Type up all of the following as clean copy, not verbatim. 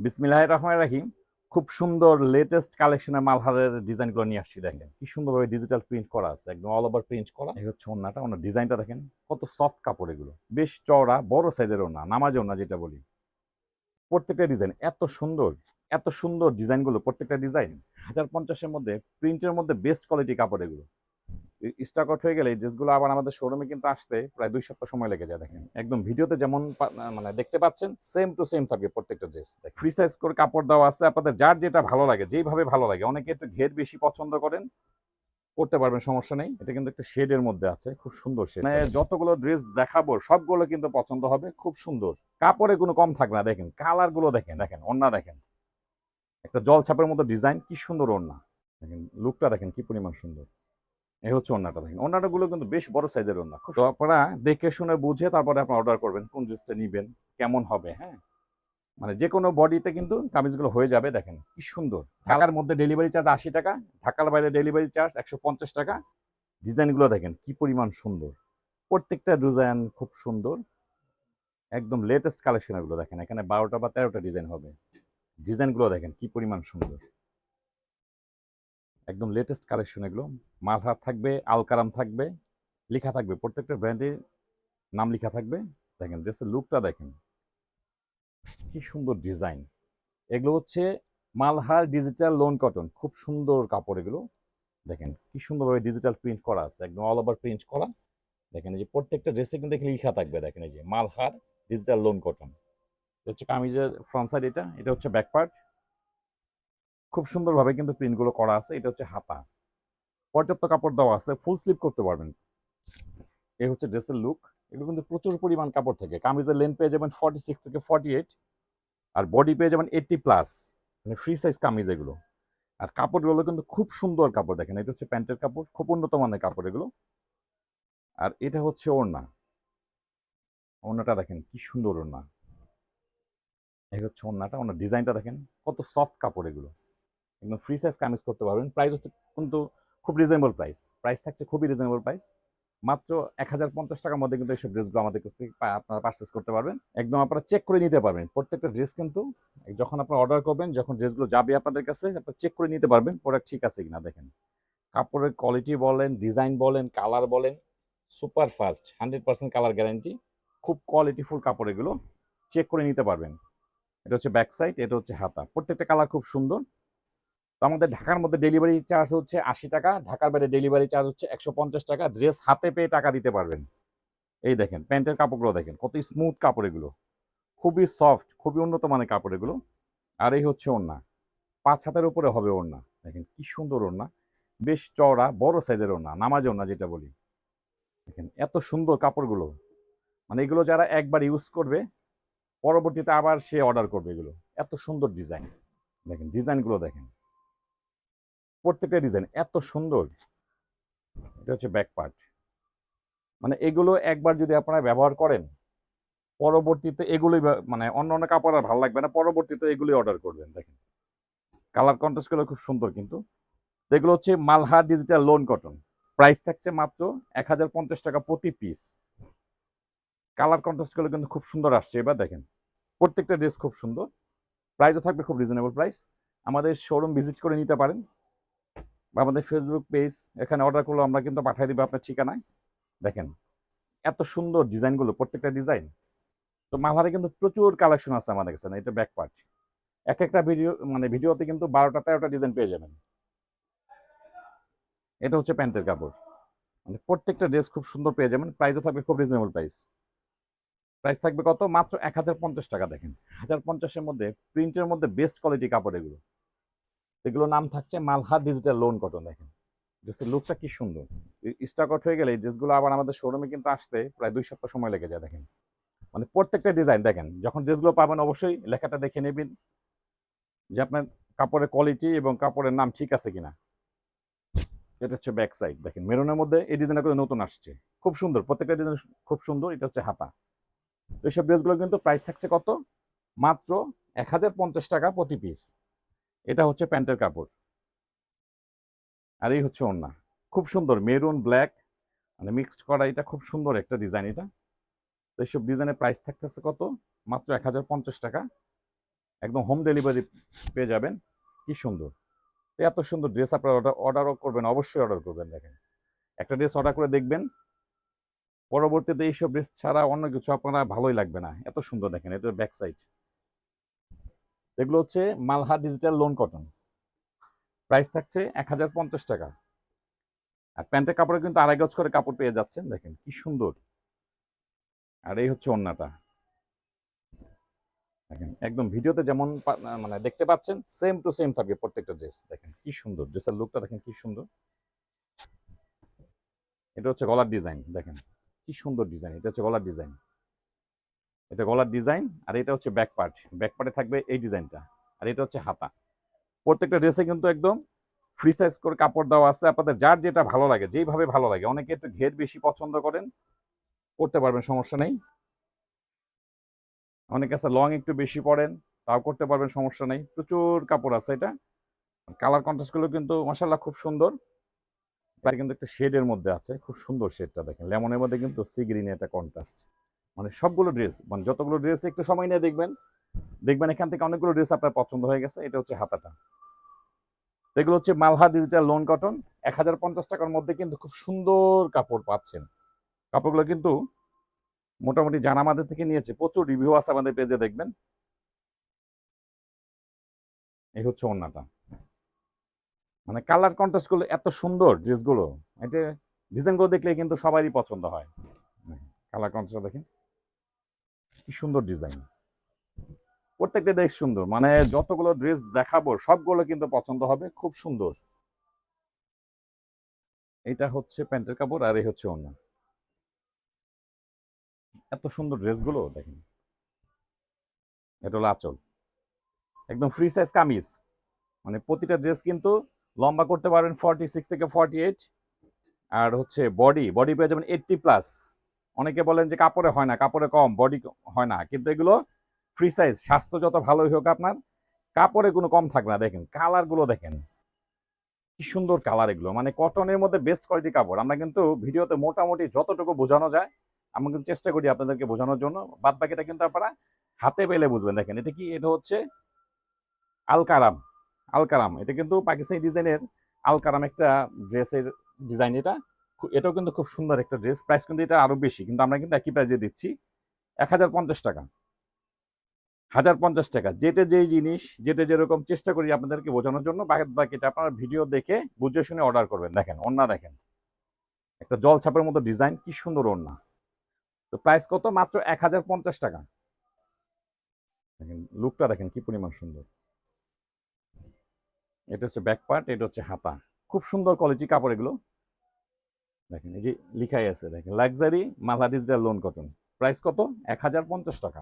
বিসমিল্লাহির রহমানির রহিম। খুব সুন্দর লেটেস্ট কালেকশনের মালহারের ডিজাইনগুলো নিয়ে আসছি। দেখেন কি সুন্দরভাবে ডিজিটাল প্রিন্ট করা আছে, একদম অল ওভার প্রিন্ট করা। এই হচ্ছে ওড়নাটা, ওনার ডিজাইনটা দেখেন কত সফট কাপড়, এগুলো বেশ চওড়া বড় সাইজের ওড়না, নামাজি ওড়না যেটা বলি। প্রত্যেকটা ডিজাইন এত সুন্দর, এত সুন্দর ডিজাইনগুলো, প্রত্যেকটা ডিজাইন 1050-এর মধ্যে, প্রিন্টের মধ্যে বেস্ট কোয়ালিটি কাপড় এগুলো। স্টক আউট হয়ে গেলে এই ড্রেসগুলো আবার আমাদের শোরুমে কিন্তু আসতে প্রায় 2 সপ্তাহ সময় লেগে যায়। দেখেন একদম ভিডিওতে যেমন মানে দেখতে পাচ্ছেন সেম টু সেম থাকবে প্রত্যেকটা ড্রেস। ফ্রি সাইজ করে কাপড় দেওয়া আছে, আপনাদের যার যেটা ভালো লাগে, যেইভাবে ভালো লাগে। অনেকে একটু ঘের বেশি পছন্দ করেন, করতে পারবেন, সমস্যা নেই। এটা কিন্তু একটা শেডের মধ্যে আছে, খুব সুন্দর শেড। মানে যতগুলো ড্রেস দেখাবো সবগুলো কিন্তু পছন্দ হবে, খুব সুন্দর কাপড়ে কোনো কম থাকবে না। দেখেন কালার গুলো, দেখেন দেখেন ওড়না দেখেন, একটা জল ছাপের মতো ডিজাইন, কি সুন্দর ওড়না। দেখেন লুকটা দেখেন কি পরিমাণ সুন্দর। এই হচ্ছে ওড়নাটা, দেখেন ওড়নাটা গুলো কিন্তু বেশ বড় সাইজের ওড়না। তো আপনারা দেখে শুনে বুঝে তারপরে আপনারা অর্ডার করবেন কোন ড্রেসটা নিবেন, কেমন হবে। হ্যাঁ, মানে যে কোনো বডিতে কিন্তু কামিজগুলো হয়ে যাবে। দেখেন কি সুন্দর। ঢাকার মধ্যে ডেলিভারি চার্জ 80 টাকা, ঢাকার বাইরে ডেলিভারি চার্জ 150 টাকা। ডিজাইনগুলো দেখেন কি পরিমাণ সুন্দর, প্রত্যেকটা ডিজাইন খুব সুন্দর, একদম লেটেস্ট কালেকশন। এগুলো দেখেন এখানে 12টা বা 13টা ডিজাইন হবে। ডিজাইনগুলো দেখেন কি পরিমাণ সুন্দর, একদম লেটেস্ট কালেকশন এগুলো। মালহার থাকবে, আলকারাম থাকবে, লেখা থাকবে, প্রত্যেকটা ব্র্যান্ডের নাম লেখা থাকবে। দেখেন ড্রেসের লুকটা দেখেন কি সুন্দর ডিজাইন। এগুলো হচ্ছে মালহার ডিজিটাল লোন কটন, খুব সুন্দর কাপড় এগুলো। দেখেন কি সুন্দরভাবে ডিজিটাল প্রিন্ট করা আছে, একদম অল ওভার প্রিন্ট করা। দেখেন এই যে প্রত্যেকটা ড্রেসে কিন্তু লেখা থাকবে। দেখেন এই যে মালহার ডিজিটাল লোন কটন। এটা হচ্ছে কামিজের ফ্রন্ট সাইড, এটা এটা হচ্ছে ব্যাক পার্ট। খুব সুন্দরভাবে কিন্তু প্রিন্টগুলো করা আছে। এটা হচ্ছে হাতা, পর্যাপ্ত কাপড় দেওয়া আছে, ফুল স্লিপ করতে পারবেন। এই হচ্ছে ড্রেসের লুক। এগুলো কিন্তু প্রচুর পরিমাণ কাপড় থেকে, কামিজের লেন্থ পেয়ে যাবেন 46 থেকে 48, আর বডি পেয়ে যাবেন 80+। মানে ফ্রি সাইজ কামিজ এগুলো। আর কাপড়গুলো কিন্তু খুব সুন্দর কাপড়। দেখেন এটা হচ্ছে প্যান্টের কাপড়, খুব উন্নত মানের কাপড় এগুলো। আর এটা হচ্ছে ওড়না, ওড়নাটা দেখেন কি সুন্দর ওড়না। এই হচ্ছে ওড়নাটা, ওনার ডিজাইনটা দেখেন কত সফট কাপড় এগুলো। একদম ফ্রি সাইজ কামিজ করতে পারবেন। প্রাইস হচ্ছে কিন্তু খুব রিজনেবল প্রাইস, প্রাইস থাকছে খুবই রিজনেবল প্রাইস। মাত্র 1050 টাকার মধ্যে কিন্তু এইসব ড্রেসগুলো আমাদের কাছ থেকে আপনারা পারচেস করতে পারবেন। একদম আপনারা চেক করে নিতে পারবেন প্রত্যেকটা ড্রেস কিন্তু। যখন আপনারা অর্ডার করবেন, যখন ড্রেসগুলো যাবে আপনাদের কাছে, আপনারা চেক করে নিতে পারবেন প্রোডাক্ট ঠিক আছে কিনা। দেখেন কাপড়ের কোয়ালিটি বলেন, ডিজাইন বলেন, কালার বলেন, সুপার ফাস্ট, 100% কালার গ্যারান্টি। খুব কোয়ালিটিফুল কাপড় এগুলো, চেক করে নিতে পারবেন। এটা হচ্ছে ব্যাক সাইড, এটা হচ্ছে হাতা, প্রত্যেকটা কালার খুব সুন্দর। তো আমাদের ঢাকার মধ্যে ডেলিভারি চার্জ হচ্ছে 80 টাকা, ঢাকার বাইরে ডেলিভারি চার্জ হচ্ছে 150 টাকা। ড্রেস হাতে পেয়ে টাকা দিতে পারবেন। এই দেখেন প্যান্টের কাপড়গুলো দেখেন কত স্মুথ কাপড় এগুলো, খুবই সফট, খুবই উন্নত মানের কাপড় এগুলো। আর এই হচ্ছে ওড়না, 5 হাতের উপরে হবে ওড়না। দেখেন কি সুন্দর ওড়না, বেশ চওড়া বড় সাইজের ওড়না, নামাজি ওড়না যেটা বলি। দেখেন এত সুন্দর কাপড়গুলো, মানে এগুলো যারা একবার ইউজ করবে পরবর্তীতে আবার সে অর্ডার করবে এগুলো। এত সুন্দর ডিজাইন, দেখেন ডিজাইনগুলো দেখেন, প্রত্যেকটা ডিজাইন এত সুন্দর। এটা হচ্ছে ব্যাক পার্ট। মানে এগুলো একবার যদি আপনারা ব্যবহার করেন, পরবর্তীতে এগুলোই মানে অন্য অন্য কাপড় আর ভালো লাগবে না, পরবর্তীতে এগুলোই অর্ডার করবেন। দেখেন কালার কন্ট্রাস্ট গুলো খুব সুন্দর কিন্তু। এগুলো হচ্ছে Malhar digital lawn cotton, price থাকছে মাত্র 1050 টাকা প্রতি পিস। কালার কন্ট্রাস্ট গুলো কিন্তু খুব সুন্দর আসছে। এবার দেখেন প্রত্যেকটা ড্রেস খুব সুন্দর, প্রাইসও থাকবে খুব রিজনেবল প্রাইস। আমাদের শোরুম ভিজিট করে নিতে পারেন, বা আমাদের ফেসবুক পেজ, এখানে অর্ডার করলে আমরা কিন্তু পাঠিয়ে দিব আপনার ঠিকানায়। দেখেন এত সুন্দর ডিজাইনগুলো, প্রত্যেকটা ডিজাইন। তো মালহারে কিন্তু প্রচুর কালেকশন আছে আমাদের কাছে। না এটা ব্যাক পার্ট, এক একটা ভিডিও মানে ভিডিওতে কিন্তু 12টা 13টা ডিজাইন পেয়ে যাবেন। এটা হচ্ছে প্যান্টের কাপড়, মানে প্রত্যেকটা ড্রেস খুব সুন্দর পেয়ে যাবেন। প্রাইসও থাকবে খুব রিজনেবল প্রাইস। প্রাইস থাকবে কত, মাত্র 1050 টাকা। দেখেন 1050-এর মধ্যে, প্রিন্টের মধ্যে বেস্ট কোয়ালিটি কাপড় এগুলো। এগুলোর নাম থাকছে মালহার ডিজিটাল লোন কটন। দেখেন ড্রেসের লুকটা কি সুন্দর। স্টক আউট হয়ে গেলে এই ড্রেসগুলো আবার আমাদের শোরুমে কিন্তু আসতে প্রায় 2 সপ্তাহ সময় লেগে যায়। দেখেন মানে প্রত্যেকটা ডিজাইন দেখেন, যখন ড্রেসগুলো পাবেন অবশ্যই লেখাটা দেখে নেবেন যে আপনার কাপড়ের কোয়ালিটি এবং কাপড়ের নাম ঠিক আছে কিনা। এটা হচ্ছে ব্যাক সাইড, দেখেন মেরুনের মধ্যে এই ডিজাইনটা করে নতুন আসছে, খুব সুন্দর, প্রত্যেকটা ডিজাইন খুব সুন্দর। এটা হচ্ছে হাতা। তো এইসব ড্রেসগুলো কিন্তু প্রাইস থাকছে কত, মাত্র 1050 টাকা প্রতি পিস। এটা হচ্ছে প্যান্টের কাপড়, আর এই হচ্ছে ওড়না, খুব সুন্দর মেরুন ব্ল্যাক মানে মিক্সড করা। এটা খুব সুন্দর একটা ডিজাইন এটা। তো এইসব ডিজাইনের প্রাইস থাকতেছে কত, মাত্র 1050 টাকা। একদম হোম ডেলিভারি পেয়ে যাবেন। কি সুন্দর! এত সুন্দর ড্রেস আপনারা অর্ডারও করবেন, অবশ্যই অর্ডার করবেন। দেখেন, একটা ড্রেস অর্ডার করে দেখবেন, পরবর্তীতে এইসব ড্রেস ছাড়া অন্য কিছু আপনারা ভালোই লাগবে না। এত সুন্দর দেখেন, এটা ব্যাক সাইড। এগুলো হচ্ছে মালহা ডিজিটাল লোন কটন। প্রাইস থাকছে 1050 টাকা। আর প্যান্টের কাপড়ে কিন্তু 2.5 গজ করে কাপড় পেয়ে যাচ্ছেন। দেখেন কি সুন্দর! আর এই হচ্ছে ওড়নাটা। দেখেন একদম ভিডিওতে যেমন মানে দেখতে পাচ্ছেন, সেম টু সেম থাকবে প্রত্যেকটা ড্রেস। দেখেন কি সুন্দর ড্রেসের লুকটা, দেখেন কি সুন্দর। এটা হচ্ছে গলার ডিজাইন। দেখেন কি সুন্দর ডিজাইন। এটা হচ্ছে গলার ডিজাইন। এটা গলার ডিজাইন। আর এটা হচ্ছে ব্যাক পার্ট। ব্যাক পার্টে থাকবে এই ডিজাইনটা। আর এটা হচ্ছে হাতা। প্রত্যেকটা ড্রেসে কিন্তু একদম ফ্রি সাইজ করে কাপড় দেওয়া আছে। আপনাদের যার যেটা ভালো লাগে, যেইভাবে ভালো লাগে। অনেকে একটু ঘের বেশি পছন্দ করেন, করতে পারবেন, সমস্যা নেই। অনেকে আছে লং একটু বেশি পড়েন, তাও করতে পারবেন, সমস্যা নেই। প্রচুর কাপড় আছে এটা। কালার কন্ট্রাস্ট গুলো কিন্তু মাশাআল্লাহ খুব সুন্দর। এটা কিন্তু একটা শেডের মধ্যে আছে, খুব সুন্দর শেডটা। দেখেন লেমনের মধ্যে কিন্তু সি গ্রিন একটা কন্ট্রাস্ট। মানে সবগুলো ড্রেস, মানে যতগুলো ড্রেস একটু সময় নিয়ে দেখবেন, দেখবেন এখান থেকে অনেকগুলো ড্রেস আপনার পছন্দ হয়ে গেছে। এটা হচ্ছে হাতাটা। এগুলো হচ্ছে মালহা ডিজিটাল লোন কটন। 1050 টাকার মধ্যে কিন্তু খুব সুন্দর কাপড় পাচ্ছেন। কাপড়গুলো কিন্তু মোটামুটি জানা আমাদের থেকে নিয়েছে, প্রচুর রিভিউ আছে আমাদের পেজে, দেখবেন। এই হচ্ছে ওড়নাটা। মানে কালার কন্ট্রাস্ট গুলো এত সুন্দর ড্রেসগুলো, এটা ডিজাইনগুলো দেখলে কিন্তু সবারই পছন্দ হয়। কালার কন্ট্রাস্ট দেখেন কি সুন্দর ডিজাইন। প্রত্যেকটা ড্রেস সুন্দর, মানে যতগুলো ড্রেস দেখাবো সবগুলো কিন্তু পছন্দ হবে, খুব সুন্দর। এটা হচ্ছে প্যান্টের কাপড়, আর এই হচ্ছে ওড়না। এত সুন্দর ড্রেসগুলো দেখেন। এটা হলো আঁচল। একদম ফ্রি সাইজ কামিজ। মানে প্রতিটা ড্রেস কিন্তু লম্বা করতে পারবেন 46 থেকে 48। আর হচ্ছে বডি বডি পেয়ে যাবেন 80+। অনেকে বলেন যে কাপড়ে হয় না, কাপড়ে কম, বডি হয় না, কিন্তু এগুলো ফ্রি সাইজ। স্বাস্থ্য যত ভালোই হোক আপনার, কাপড়ে কোনো কম থাকবে না। দেখেন কালারগুলো, দেখেন কি সুন্দর কালার। এগুলো মানে কটনের মধ্যে বেস্ট কোয়ালিটি কাপড়। আমরা কিন্তু ভিডিওতে মোটামুটি যতটুকু বোঝানো যায় আমরা কিন্তু চেষ্টা করি আপনাদেরকে বোঝানোর জন্য। বাদ বাকিটা কিন্তু আপনারা হাতে পেলে বুঝবেন। দেখেন এটা কি, এটা হচ্ছে আলকারাম। আলকারাম এটা কিন্তু পাকিস্তানি ডিজাইনের আলকারাম একটা ড্রেসের ডিজাইন। এটা এটাও কিন্তু খুব সুন্দর একটা ড্রেস। প্রাইস কিন্তু এটা আরো বেশি, কিন্তু আমরা কিন্তু একই প্রাইসে দিচ্ছি। 1050 টাকা। 1050 টাকা। যেটা যেই জিনিস, যেটা যেরকম, চেষ্টা করি আপনাদেরকে বোঝানোর জন্য। বাকিটা আপনারা ভিডিও দেখে বুঝে শুনে অর্ডার করবেন। দেখেন ওড়না, দেখেন একটা জল ছাপের মতো ডিজাইন, কি সুন্দর ওড়না। তো প্রাইস কত? মাত্র 1050 টাকা। দেখেন লুকটা, দেখেন কি পরিমাণ সুন্দর। এটা হচ্ছে ব্যাক পার্ট, এটা হচ্ছে হাতা। খুব সুন্দর কোয়ালিটি কাপড় এগুলো। দেখেন এই যে লিখাই আছে, দেখেন লাক্সারি মালহা ডিজিটাল লোন কটন। প্রাইস কত? 1050 টাকা।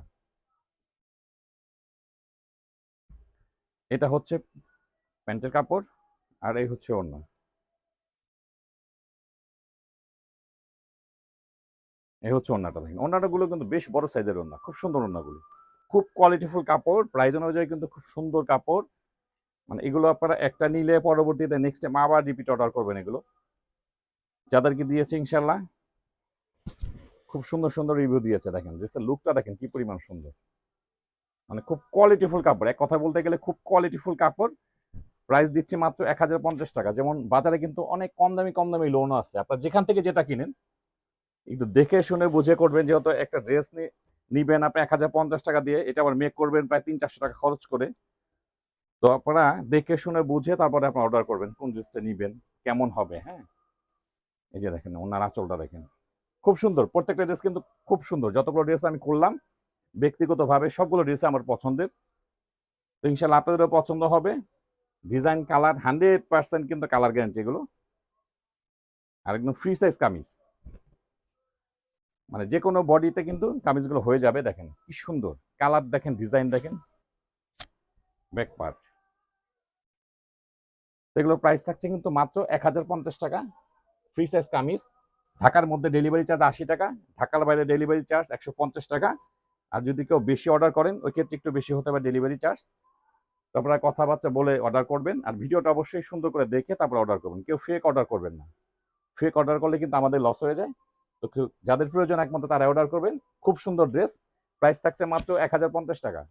এটা হচ্ছে প্যান্টের কাপড়, আর এই হচ্ছে ওড়না। এই হচ্ছে ওড়নাটা। দেখেন ওড়নাটা গুলো কিন্তু বেশ বড় সাইজের ওড়না, খুব সুন্দর ওড়নাগুলো। খুব কোয়ালিটিফুল কাপড়, প্রাইস অনুযায়ী কিন্তু খুব সুন্দর কাপড়। মানে এগুলো আপনারা একটা নিলে পরবর্তীতে নেক্সট টাইম আবার রিপিট অর্ডার করবেন। এগুলো যাদেরকে দিয়েছে ইনশাল্লাহ খুব সুন্দর সুন্দর রিভিউ দিয়েছে। দেখেন ড্রেসের লুকটা, দেখেন কি পরিমাণ সুন্দর। মানে খুব কোয়ালিটিফুল কাপড়, এক কথা বলতে গেলে খুব কোয়ালিটিফুল কাপড়। প্রাইস দিচ্ছি মাত্র 1050 টাকা। যেমন বাজারে কিন্তু অনেক কম দামি লোনও আছে। আপনার যেখান থেকে যেটা কিনেন একটু দেখে শুনে বুঝে করবেন। যেহেতু একটা ড্রেস নিবেন আপনি 1050 টাকা দিয়ে, এটা আবার মেক করবেন প্রায় 300-400 টাকা খরচ করে। তো আপনারা দেখে শুনে বুঝে তারপরে আপনারা অর্ডার করবেন কোন ড্রেসটা নিবেন, কেমন হবে। হ্যাঁ, এই যে দেখেন ওনার আঁচলটা, দেখেন খুব সুন্দর। প্রত্যেকটা ড্রেস কিন্তু খুব সুন্দর। যতগুলো ড্রেস আমি করলাম ব্যক্তিগতভাবে সবগুলো ড্রেস আমার পছন্দের। তো ইনশাল্লাহ আপনাদেরও পছন্দ হবে। ডিজাইন, কালার 100% কিন্তু কালার গ্যারান্টি এগুলো। আর একদম ফ্রি সাইজ কামিজ, মানে যে কোনো বডিতে কিন্তু কামিজগুলো হয়ে যাবে। দেখেন কি সুন্দর কালার, দেখেন ডিজাইন, দেখেন ব্যাক পার্ট। এগুলোর প্রাইস থাকছে কিন্তু মাত্র 1050 টাকা। Free size kameez. ঢাকার মধ্যে ডেলিভারি চার্জ 80 টাকা, ঢাকার বাইরে ডেলিভারি চার্জ 150 টাকা। আর যদি কেউ বেশি অর্ডার করেন ওই ক্ষেত্রে একটু বেশি হতে পারে ডেলিভারি চার্জ। তো আপনারা কথাবার্তা বলে অর্ডার করবেন। আর ভিডিওটা অবশ্যই সুন্দর করে দেখে তারপর অর্ডার করবেন। কেউ ফেক অর্ডার করবেন না। ফেক অর্ডার করলে কিন্তু আমাদের লস হয়ে যায়। তো যাদের প্রয়োজন একমাত্র তারা অর্ডার করবেন। খুব সুন্দর ড্রেস। প্রাইস থাকছে মাত্র 1050 টাকা।